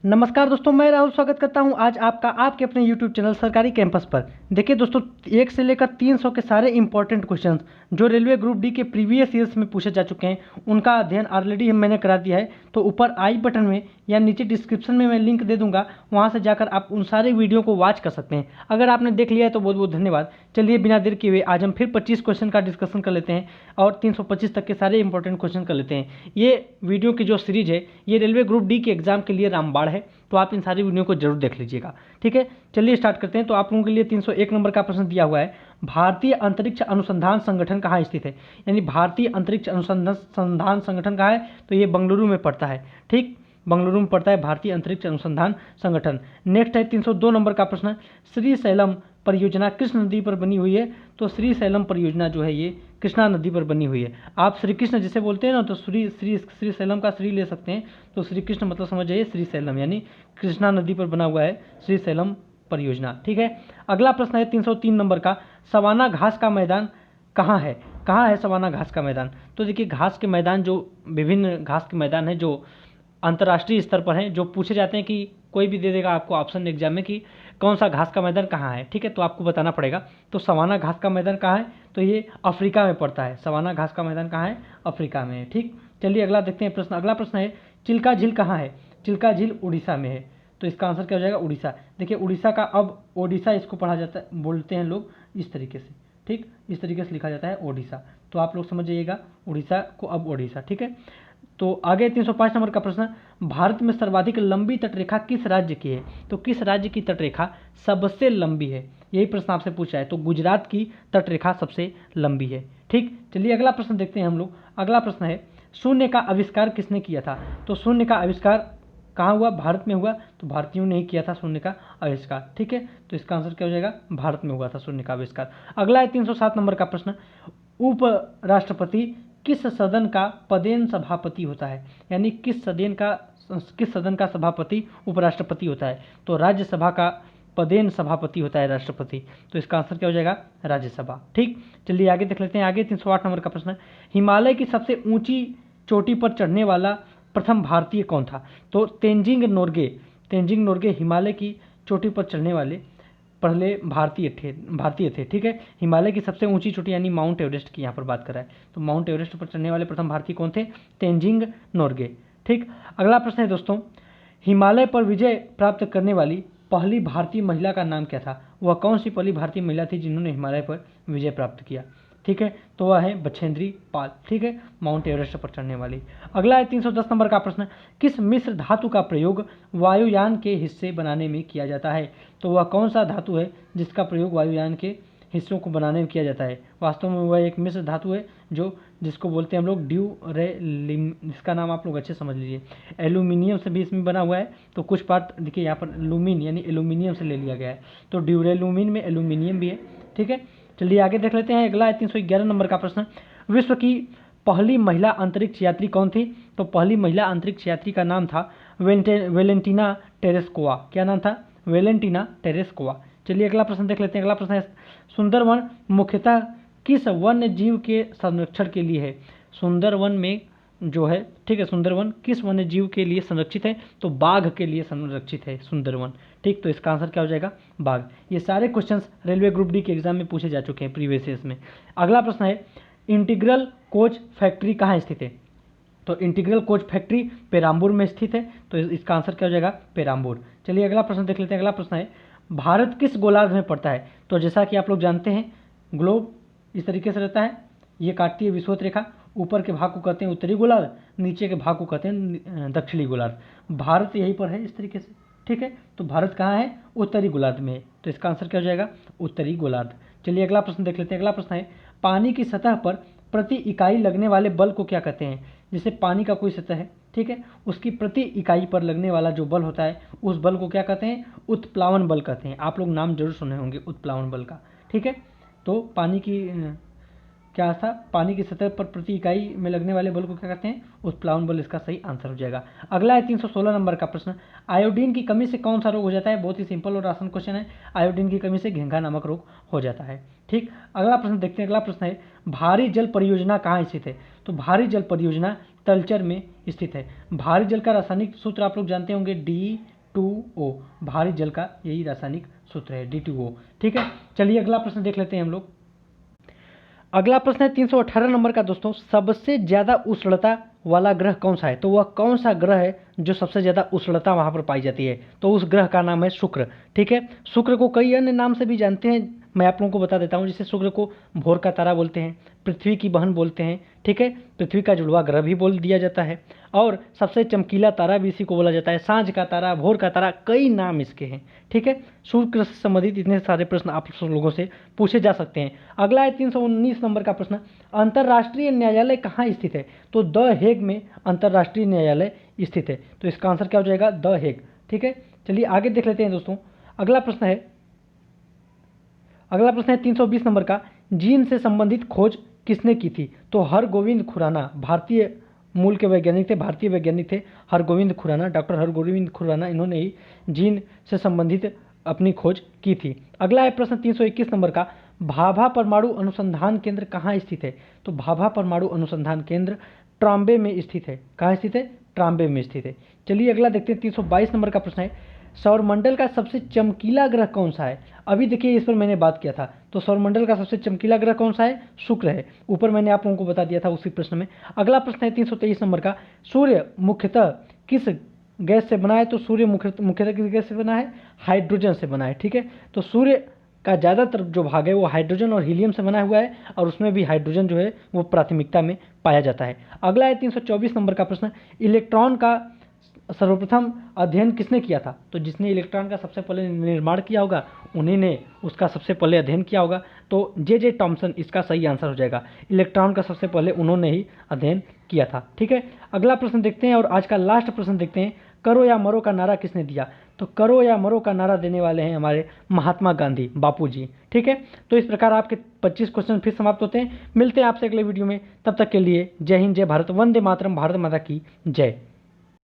नमस्कार दोस्तों, मैं राहुल स्वागत करता हूं आज आपका आपके अपने YouTube चैनल सरकारी कैंपस पर। देखिए दोस्तों, 1 से लेकर 300 के सारे इंपॉर्टेंट क्वेश्चंस जो रेलवे ग्रुप डी के प्रीवियस ईयर्स में पूछे जा चुके हैं, उनका अध्ययन ऑलरेडी मैंने करा दिया है। तो ऊपर आई बटन में या नीचे डिस्क्रिप्शन में मैं लिंक दे दूंगा, वहां से जाकर आप उन सारे वीडियो को वॉच कर सकते हैं। अगर आपने देख लिया है तो बहुत बहुत धन्यवाद। चलिए बिना देर किए हुए आज हम फिर 25 क्वेश्चन का डिस्कशन कर लेते हैं और 325 तक के सारे इंपॉर्टेंट क्वेश्चन कर लेते हैं। ये वीडियो की जो सीरीज है ये रेलवे ग्रुप डी के एग्जाम के लिए रामबाण है, तो आप इन सारी वीडियो को जरूर देख लीजिएगा। ठीक है, चलिए स्टार्ट करते हैं। तो आप लोगों के लिए 301 नंबर का प्रश्न दिया हुआ है, भारतीय अंतरिक्ष अनुसंधान संगठन कहाँ स्थित है। यानी भारतीय अंतरिक्ष अनुसंधान संगठन कहाँ है, तो ये बेंगलुरु में पड़ता है। ठीक, बेंगलुरु में पड़ता है भारतीय अंतरिक्ष अनुसंधान संगठन। नेक्स्ट है 302 नंबर का प्रश्न, श्रीशैलम परियोजना किस नदी पर बनी हुई है। तो श्रीशैलम परियोजना जो है ये कृष्णा नदी पर बनी हुई है। आप श्री कृष्ण जिसे बोलते हैं ना, तो श्रीशैलम का श्री ले सकते हैं, तो श्री कृष्ण मतलब समझ जाइए श्रीशैलम, यानी कृष्णा नदी पर बना हुआ है श्रीशैलम परियोजना। ठीक है, अगला प्रश्न है 303 नंबर का, सवाना घास का मैदान कहाँ है। कहाँ है सवाना घास का मैदान। तो देखिए, घास के मैदान जो विभिन्न घास के मैदान हैं जो अंतर्राष्ट्रीय स्तर पर हैं, जो पूछे जाते हैं कि कोई भी दे देगा आपको ऑप्शन एग्जाम में कि कौन सा घास का मैदान कहाँ है। ठीक है, तो आपको बताना पड़ेगा। तो सवाना घास का मैदान कहाँ है, तो ये अफ्रीका में पड़ता है। सवाना घास का मैदान कहाँ है, अफ्रीका में है। ठीक, चलिए अगला देखते हैं प्रश्न। अगला प्रश्न है, चिल्का झील कहाँ है। चिल्का झील उड़ीसा में है, तो इसका आंसर क्या हो जाएगा, उड़ीसा। देखिए उड़ीसा का अब ओडिशा इसको पढ़ा जाता है, बोलते हैं लोग इस तरीके से। ठीक, इस तरीके से लिखा जाता है ओडिशा, तो आप लोग समझ जाइएगा उड़ीसा को अब ओडिशा। ठीक है, तो आगे 305 नंबर का प्रश्न, भारत में सर्वाधिक लंबी तटरेखा किस राज्य की है। तो किस राज्य की तटरेखा सबसे लंबी है, यही प्रश्न आपसे पूछा है। तो गुजरात की तटरेखा सबसे लंबी है। ठीक, चलिए अगला प्रश्न देखते हैं हम लोग। अगला प्रश्न है, शून्य का आविष्कार किसने किया था। तो शून्य का आविष्कार कहाँ हुआ, भारत में हुआ। तो भारतीयों ने ही किया था शून्य का आविष्कार। ठीक है, तो इसका आंसर क्या हो जाएगा, भारत में हुआ था शून्य का आविष्कार। अगला है 307 नंबर का प्रश्न, उपराष्ट्रपति किस सदन का पदेन सभापति होता है। यानी किस सदन का सभापति उपराष्ट्रपति होता है। तो राज्यसभा का पदेन सभापति होता है राष्ट्रपति, तो इसका आंसर क्या हो जाएगा, राज्यसभा। ठीक, चलिए आगे देख लेते हैं। आगे 308 नंबर का प्रश्न, हिमालय की सबसे ऊंची चोटी पर चढ़ने वाला प्रथम भारतीय कौन था। तो तेंजिंग नोर्गे हिमालय की चोटी पर चढ़ने वाले पहले भारतीय थे। ठीक है, हिमालय की सबसे ऊंची चोटी यानी माउंट एवरेस्ट की यहाँ पर बात कर रहा है। तो माउंट एवरेस्ट पर चढ़ने वाले प्रथम भारतीय कौन थे, तेंजिंग नोर्गे। ठीक, अगला प्रश्न है दोस्तों, हिमालय पर विजय प्राप्त करने वाली पहली भारतीय महिला का नाम क्या था। वह कौन सी पहली भारतीय महिला थी जिन्होंने हिमालय पर विजय प्राप्त किया। ठीक है, तो वह है बछेंद्री पाल। ठीक है, माउंट एवरेस्ट पर चढ़ने वाली। अगला है 310 नंबर का प्रश्न, किस मिश्र धातु का प्रयोग वायुयान के हिस्से बनाने में किया जाता है। तो वह कौन सा धातु है जिसका प्रयोग वायुयान के हिस्सों को बनाने में किया जाता है। वास्तव में वह एक मिश्र धातु है जिसको बोलते हैं हम लोग ड्यूरेलिम। इसका नाम आप लोग अच्छे समझ लीजिए। एल्यूमिनियम से भी इसमें बना हुआ है, तो कुछ पार्ट देखिए यहाँ पर लूमिन यानी एल्यूमिनियम से ले लिया गया है। तो ड्यूरेलुमिन में एल्यूमिनियम भी है। ठीक है, चलिए आगे देख लेते हैं। अगला है 311 नंबर का प्रश्न, विश्व की पहली महिला अंतरिक्ष यात्री कौन थी। तो पहली महिला अंतरिक्ष यात्री का नाम था वेलेंटिना टेरेस्कोवा। क्या नाम था, वेलेंटिना टेरेस्कोवा। चलिए अगला प्रश्न देख लेते हैं। अगला प्रश्न है, सुंदरवन मुख्यतः किस वन्य जीव के संरक्षण के लिए है। सुंदरवन में जो है, ठीक है, सुंदरवन किस वन्य जीव के लिए संरक्षित है। तो बाघ के लिए संरक्षित है सुंदरवन। ठीक, तो इसका आंसर क्या हो जाएगा, बाघ। ये सारे क्वेश्चंस रेलवे ग्रुप डी के एग्जाम में पूछे जा चुके हैं प्रीवियस ईयर्स में। अगला प्रश्न है, इंटीग्रल कोच फैक्ट्री कहाँ स्थित है। तो इंटीग्रल कोच फैक्ट्री पेराम्बूर में स्थित है, तो इसका आंसर क्या हो जाएगा, पेराम्बूर। चलिए अगला प्रश्न देख लेते हैं। अगला प्रश्न है, भारत किस गोलार्ध में पड़ता है। तो जैसा कि आप लोग जानते हैं, ग्लोब इस तरीके से रहता है, ये काटती है विषुवत रेखा। ऊपर के भाग को कहते हैं उत्तरी गोलार्ध, नीचे के भाग को कहते हैं दक्षिणी गोलार्ध। भारत यहीं पर है इस तरीके से। ठीक है, तो भारत कहाँ है, उत्तरी गोलार्ध में है, तो इसका आंसर क्या हो जाएगा, उत्तरी गोलार्ध। चलिए अगला प्रश्न देख लेते हैं। अगला प्रश्न है, पानी की सतह पर प्रति इकाई लगने वाले बल को क्या कहते हैं। जैसे पानी का कोई सतह है, ठीक है, उसकी प्रति इकाई पर लगने वाला जो बल होता है उस बल को क्या कहते हैं, उत्प्लावन बल कहते हैं। आप लोग नाम जरूर सुने होंगे उत्प्लावन बल का। ठीक है, तो पानी की क्या था, पानी की सतह पर प्रति इकाई में लगने वाले बल को क्या कहते हैं, उत्प्लावन बल। इसका सही आंसर हो जाएगा। अगला है 316 नंबर का प्रश्न, आयोडीन की कमी से कौन सा रोग हो जाता है। बहुत ही सिंपल और आसान क्वेश्चन है, आयोडीन की कमी से घेंघा नामक रोग हो जाता है। ठीक, अगला प्रश्न देखते हैं। अगला प्रश्न है, भारी जल परियोजना कहाँ स्थित है। तो भारी जल परियोजना तलचर में स्थित है। भारी जल का रासायनिक सूत्र आप लोग जानते होंगे, D2O, भारी जल का यही रासायनिक सूत्र है D2O। ठीक है, चलिए अगला प्रश्न देख लेते हैं हम लोग। अगला प्रश्न है 318 नंबर का दोस्तों, सबसे ज़्यादा उष्णता वाला ग्रह कौन सा है? तो वह कौन सा ग्रह है जो सबसे ज़्यादा उष्णता वहाँ पर पाई जाती है? तो उस ग्रह का नाम है शुक्र। ठीक है, शुक्र को कई अन्य नाम से भी जानते हैं, मैं आप लोगों को बता देता हूँ। जैसे शुक्र को भोर का तारा बोलते हैं, पृथ्वी की बहन बोलते हैं, ठीक है, पृथ्वी का जुड़वा ग्रह भी बोल दिया जाता है, और सबसे चमकीला तारा भी इसी को बोला जाता है, सांझ का तारा, भोर का तारा, कई नाम इसके हैं। ठीक है, शुक्र से संबंधित इतने सारे प्रश्न आप लोगों से पूछे जा सकते हैं। अगला है 319 नंबर का प्रश्न, अंतर्राष्ट्रीय न्यायालय कहाँ स्थित है? तो द हेग में अंतर्राष्ट्रीय न्यायालय स्थित है। तो इसका आंसर क्या हो जाएगा? The Hague. ठीक है, चलिए आगे देख लेते हैं दोस्तों। अगला प्रश्न है 320 नंबर का, जीन से संबंधित खोज किसने की थी? तो हरगोविंद खुराना, भारतीय मूल के वैज्ञानिक थे, भारतीय वैज्ञानिक थे हरगोविंद खुराना, डॉक्टर हरगोविंद खुराना, इन्होंने ही जीन से संबंधित अपनी खोज की थी। अगला है प्रश्न 321 नंबर का, भाभा परमाणु अनुसंधान केंद्र कहाँ स्थित है? तो भाभा परमाणु अनुसंधान केंद्र ट्राम्बे में स्थित है। कहाँ स्थित है? ट्राम्बे में स्थित है। चलिए अगला देखते हैं, 322 नंबर का प्रश्न है, सौरमंडल का सबसे चमकीला ग्रह कौन सा है? अभी देखिए इस पर मैंने बात किया था, तो सौरमंडल का सबसे चमकीला ग्रह कौन सा है? शुक्र है। ऊपर मैंने आप लोगों को बता दिया था उसी प्रश्न में। अगला प्रश्न है 323 नंबर का, सूर्य मुख्यतः किस गैस से बना है? तो सूर्य मुख्यतः किस गैस से बना है? हाइड्रोजन से बना है। ठीक है, तो सूर्य का ज़्यादातर जो भाग है वो हाइड्रोजन और हीलियम से बना हुआ है, और उसमें भी हाइड्रोजन जो है वो प्राथमिकता में पाया जाता है। अगला है 324 नंबर का प्रश्न, इलेक्ट्रॉन का सर्वप्रथम अध्ययन किसने किया था? तो जिसने इलेक्ट्रॉन का सबसे पहले निर्माण किया होगा उन्हीं ने उसका सबसे पहले अध्ययन किया होगा। तो जे टॉमसन इसका सही आंसर हो जाएगा। इलेक्ट्रॉन का सबसे पहले उन्होंने ही अध्ययन किया था। ठीक है, अगला प्रश्न देखते हैं और आज का लास्ट प्रश्न देखते हैं, करो या मरो का नारा किसने दिया? तो करो या मरो का नारा देने वाले हैं हमारे महात्मा गांधी, बापू जी। ठीक है, तो इस प्रकार आपके 25 क्वेश्चन फिर समाप्त होते हैं। मिलते हैं आपसे अगले वीडियो में, तब तक के लिए जय हिंद, जय भारत, वंदे मातरम, भारत माता की जय।